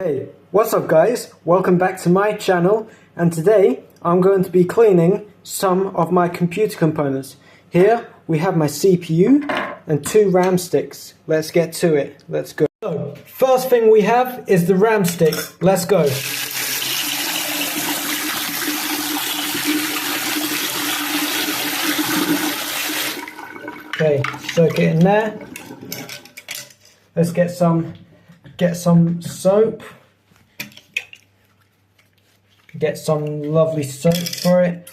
Hey, what's up guys? Welcome back to my channel, and today I'm going to be cleaning some of my computer components. Here we have my CPU and two RAM sticks. Let's get to it. Let's go. So, first thing we have is the RAM stick. Let's go. Okay, soak it in there. Let's get some soap. Get some lovely soap for it.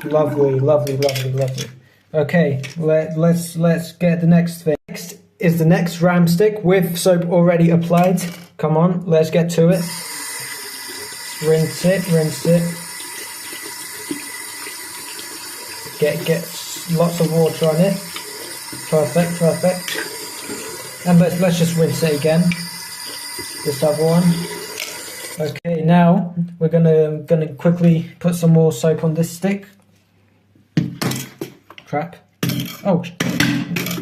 Lovely, lovely, lovely, lovely. Okay, let's get the next thing. Next is the next RAM stick with soap already applied. Come on, let's get to it. Rinse it, rinse it. Get lots of water on it. Perfect, perfect. And let's just rinse it again. This other one. Okay, now we're gonna quickly put some more soap on this stick. Crap. Oh,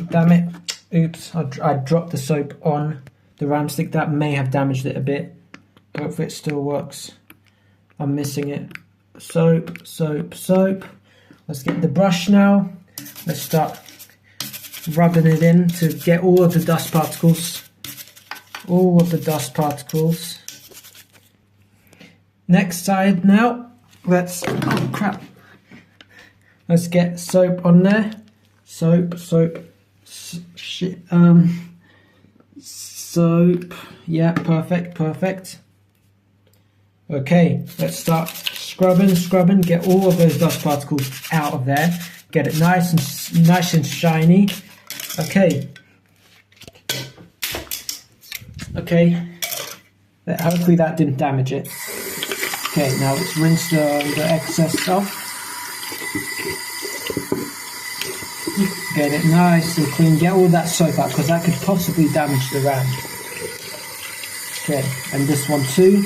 damn it. Oops, I dropped the soap on the RAM stick. That may have damaged it a bit. Hopefully it still works. I'm missing it. Soap, soap, soap. Let's get the brush now. Let's start rubbing it in to get all of the dust particles. All of the dust particles. Next side now. Oh crap. Let's get soap on there. Soap. Soap. Yeah, perfect. Okay, let's start scrubbing. Get all of those dust particles out of there. Get it nice and shiny. Okay. Hopefully that didn't damage it. Okay, now let's rinse the excess stuff. Get it nice and clean. Get all that soap out because that could possibly damage the RAM. Okay, and this one too.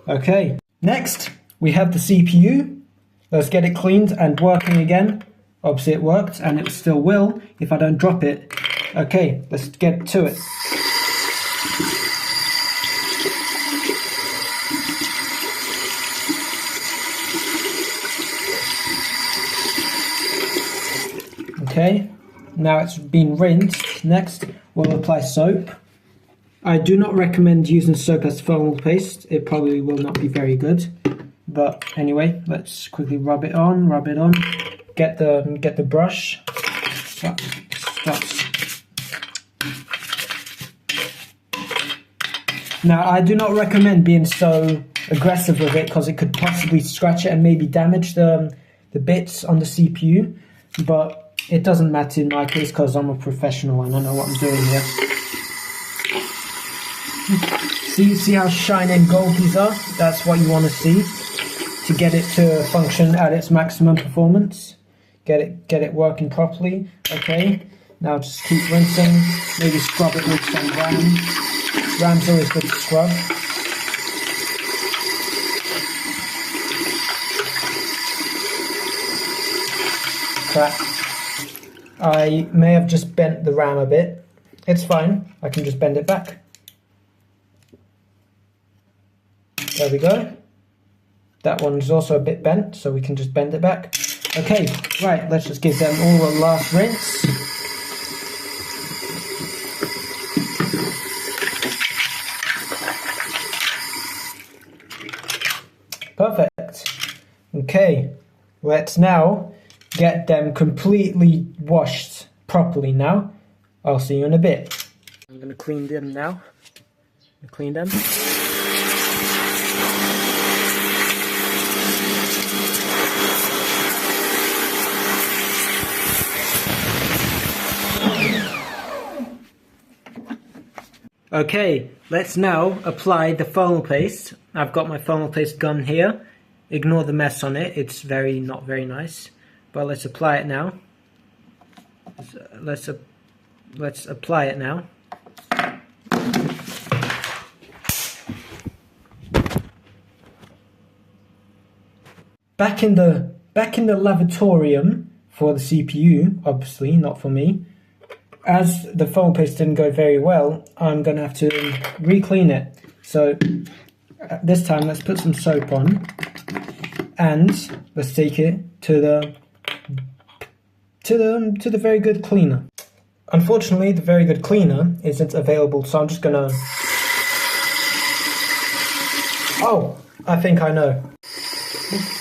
Okay, next we have the CPU. Let's get it cleaned and working again. Obviously it worked, and it still will if I don't drop it. Okay, let's get to it. Okay, now it's been rinsed. Next, we'll apply soap. I do not recommend using soap as foam paste. It probably will not be very good. But anyway, let's quickly rub it on. Get the brush. Stop. Now, I do not recommend being so aggressive with it because it could possibly scratch it and maybe damage the bits on the CPU. But it doesn't matter in my case because I'm a professional and I know what I'm doing here. See how shiny and gold these are? That's what you want to see to get it to function at its maximum performance. Get it working properly. Okay, now just keep rinsing. Maybe scrub it with some RAM. RAM's always good to scrub. Crap. I may have just bent the RAM a bit. It's fine. I can just bend it back. There we go. That one's also a bit bent, so we can just bend it back. Okay, right, let's just give them all a last rinse. Perfect. Okay, let's now get them completely washed properly now. I'll see you in a bit. I'm going to clean them now. Clean them. Okay, let's now apply the foam paste. I've got my foam paste gun here. Ignore the mess on it, it's not very nice. But let's apply it now. Let's apply it now. Back in the lavatorium for the CPU, obviously, not for me. as the foam paste didn't go very well, I'm going to have to re-clean it. So this time let's put some soap on and let's take it to the Very Good cleaner. Unfortunately, the Very Good cleaner isn't available, so I'm just going to... Oh, I think I know.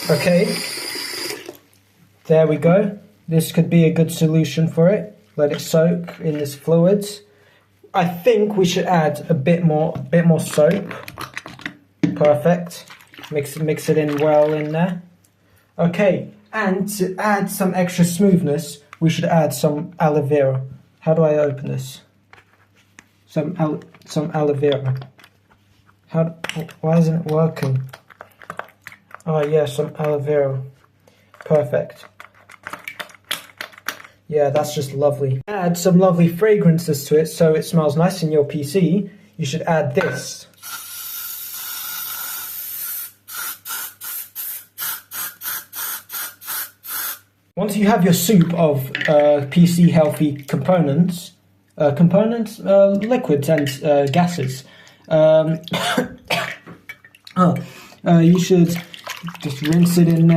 Okay, there we go. This could be a good solution for it. Let it soak in this fluids. I think we should add a bit more soap. Perfect. Mix it in well in there. Okay, and to add some extra smoothness, we should add some aloe vera. How do I open this? Some aloe vera. Why isn't it working? Oh yeah, some aloe vera. Perfect. Yeah, that's just lovely. Add some lovely fragrances to it so it smells nice in your PC. You should add this. Once you have your soup of PC healthy components, liquids and gases, you should just rinse it in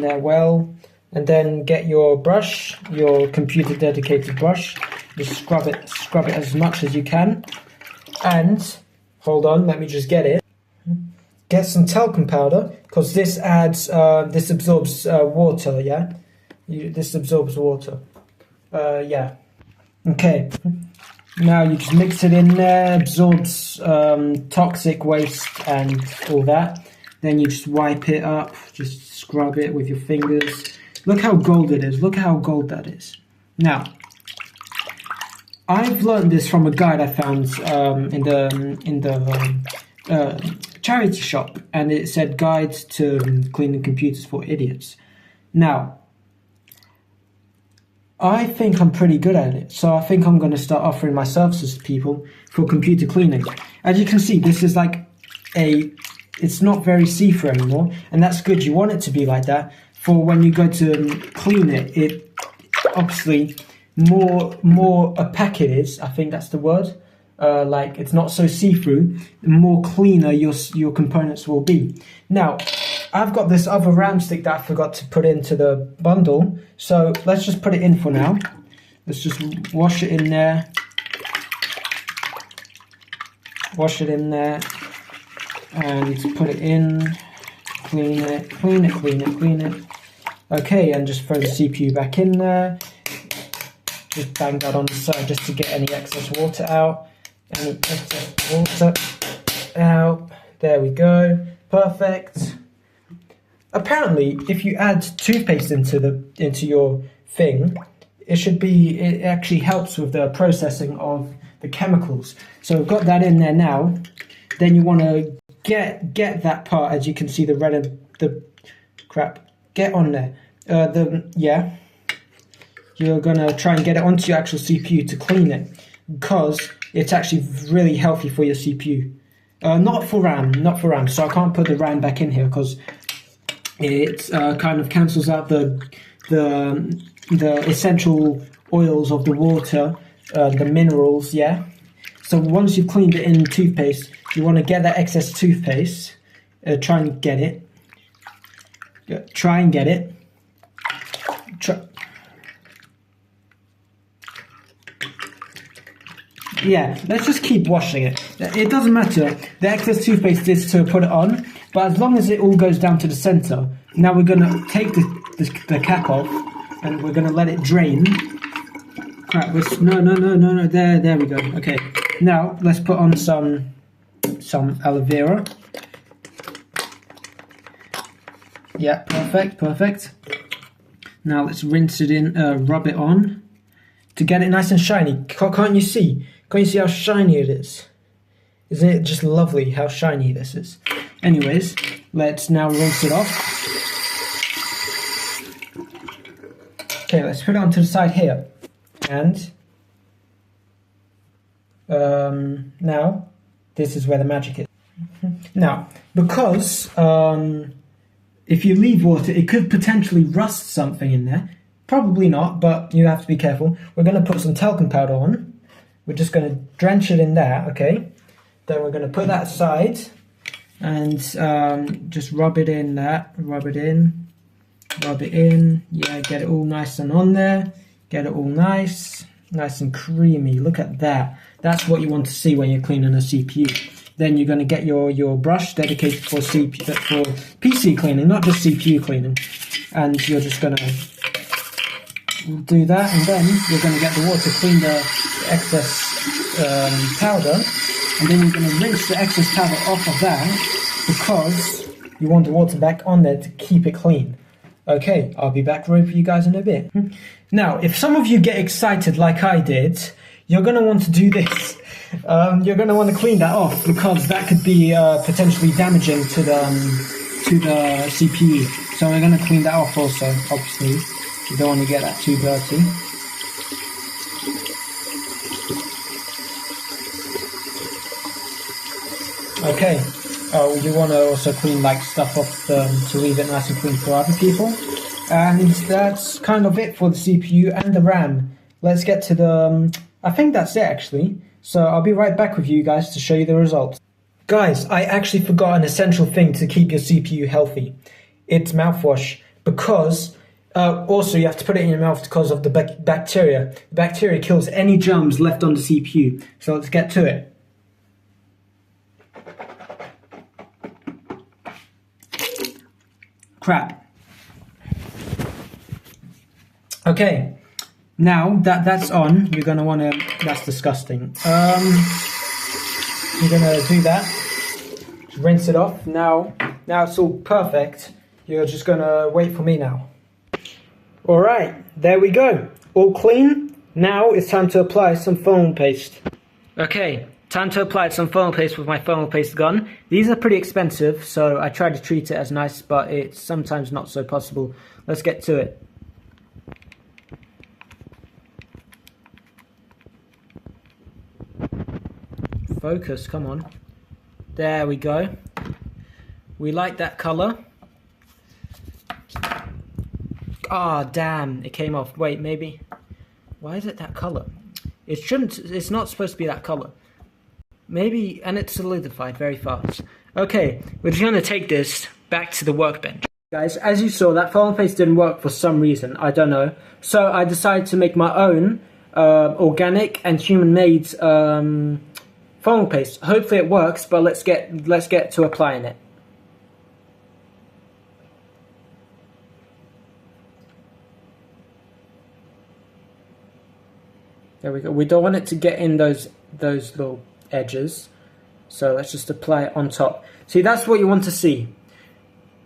there well, and then get your brush, your computer dedicated brush, just scrub it as much as you can, and hold on, let me just get it. Get some talcum powder, because this absorbs water, yeah? This absorbs water. Yeah. Okay. Now you just mix it in there, absorbs toxic waste and all that. Then you just wipe it up, just scrub it with your fingers. Look how gold it is. Look how gold that is. Now, I've learned this from a guide I found in the charity shop, and it said "Guide to Cleaning Computers for Idiots." Now, I think I'm pretty good at it, so I think I'm going to start offering my services to people for computer cleaning. As you can see, this is like it's not very see-through anymore, and that's good. You want it to be like that for when you go to clean it. It obviously more opaque it is. I think that's the word. Like it's not so see-through. The more cleaner your components will be. Now, I've got this other RAM stick that I forgot to put into the bundle, so let's just put it in for now. Let's just wash it in there. Wash it in there. And put it in. Clean it. Okay, and just throw the CPU back in there. Just bang that on the side just to get any excess water out. Any excess water out. There we go. Perfect. Apparently, if you add toothpaste into your thing, it actually helps with the processing of the chemicals. So we've got that in there now. Then you want to get that part, as you can see, the red and the crap. Get on there. You're gonna try and get it onto your actual CPU to clean it, because it's actually really healthy for your CPU. Not for RAM. So I can't put the RAM back in here because it kind of cancels out the essential oils of the water, the minerals, yeah? So once you've cleaned it in toothpaste, you want to get that excess toothpaste, try and get it. Yeah, let's just keep washing it. It doesn't matter. The excess toothpaste is to put it on, but as long as it all goes down to the center, now we're going to take the cap off, and we're going to let it drain. Crap, no, there we go. Okay, now let's put on some aloe vera. Yeah, perfect. Now let's rinse it in, rub it on to get it nice and shiny. Can't you see? Can't you see how shiny it is? Isn't it just lovely how shiny this is? Anyways, let's now rinse it off. Okay, let's put it onto the side here. And now, this is where the magic is. Now, because if you leave water, it could potentially rust something in there. Probably not, but you have to be careful. We're going to put some talcum powder on. We're just going to drench it in there, okay? Then we're going to put that aside and just rub it in that. Rub it in. Yeah, get it all nice and on there. Get it all nice and creamy. Look at that. That's what you want to see when you're cleaning a CPU. Then you're going to get your brush dedicated for PC cleaning, not just CPU cleaning. And you're just going to do that, and then you're going to get the water to clean the excess powder, and then you're going to rinse the excess powder off of that because you want the water back on there to keep it clean. Okay, I'll be back with you guys in a bit. Now, if some of you get excited like I did, you're going to want to do this. You're going to want to clean that off because that could be potentially damaging to the CPU. So we're going to clean that off also, obviously. You don't want to get that too dirty. Okay, you want to also clean like stuff off to leave it nice and clean for other people. And that's kind of it for the CPU and the RAM. Let's get to the... I think that's it actually. So I'll be right back with you guys to show you the results. Guys, I actually forgot an essential thing to keep your CPU healthy. It's mouthwash, because also you have to put it in your mouth because of the bacteria. The bacteria kills any germs left on the CPU. So let's get to it. Crap. Okay, now that that's on, you're gonna wanna, that's disgusting. You're gonna do that, just rinse it off. Now it's all perfect. You're just gonna wait for me now. All right, there we go, all clean. Now it's time to apply some foam paste. Okay, time to apply some foam paste with my foam paste gun. These are pretty expensive, so I try to treat it as nice, but it's sometimes not so possible. Let's get to it. Focus, come on. There we go. We like that color. Ah, damn, it came off. Wait, maybe. Why is it that color? It shouldn't, it's not supposed to be that color. Maybe, and it solidified very fast. Okay, we're just gonna take this back to the workbench. Guys, as you saw, that foam paste didn't work for some reason, I don't know. So I decided to make my own organic and human-made foam paste. Hopefully it works, but let's get to applying it. There we go. We don't want it to get in those little edges, so let's just apply it on top. See, that's what you want to see.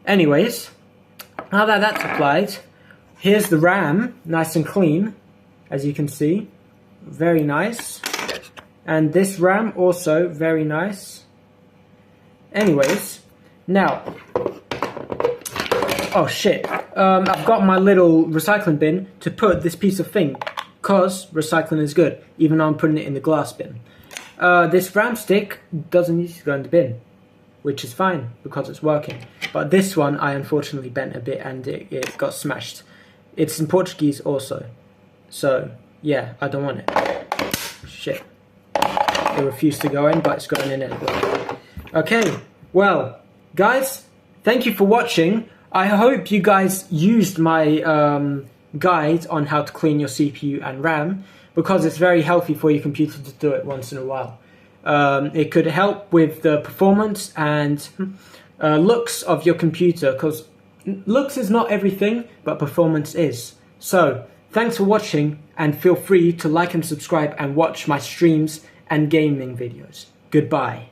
Anyways, now that that's applied, here's the RAM, nice and clean, as you can see, very nice. And this RAM also very nice. Anyways, now, oh shit, I've got my little recycling bin to put this piece of thing, because recycling is good, even though I'm putting it in the glass bin. This RAM stick doesn't need to go in the bin, which is fine because it's working. But this one I unfortunately bent a bit and it got smashed. It's in Portuguese also, so yeah, I don't want it. Shit. It refused to go in, but it's going in anyway. Okay, well, guys, thank you for watching. I hope you guys used my guide on how to clean your CPU and RAM, because it's very healthy for your computer to do it once in a while. It could help with the performance and looks of your computer, because looks is not everything, but performance is. So, thanks for watching, and feel free to like and subscribe and watch my streams and gaming videos. Goodbye.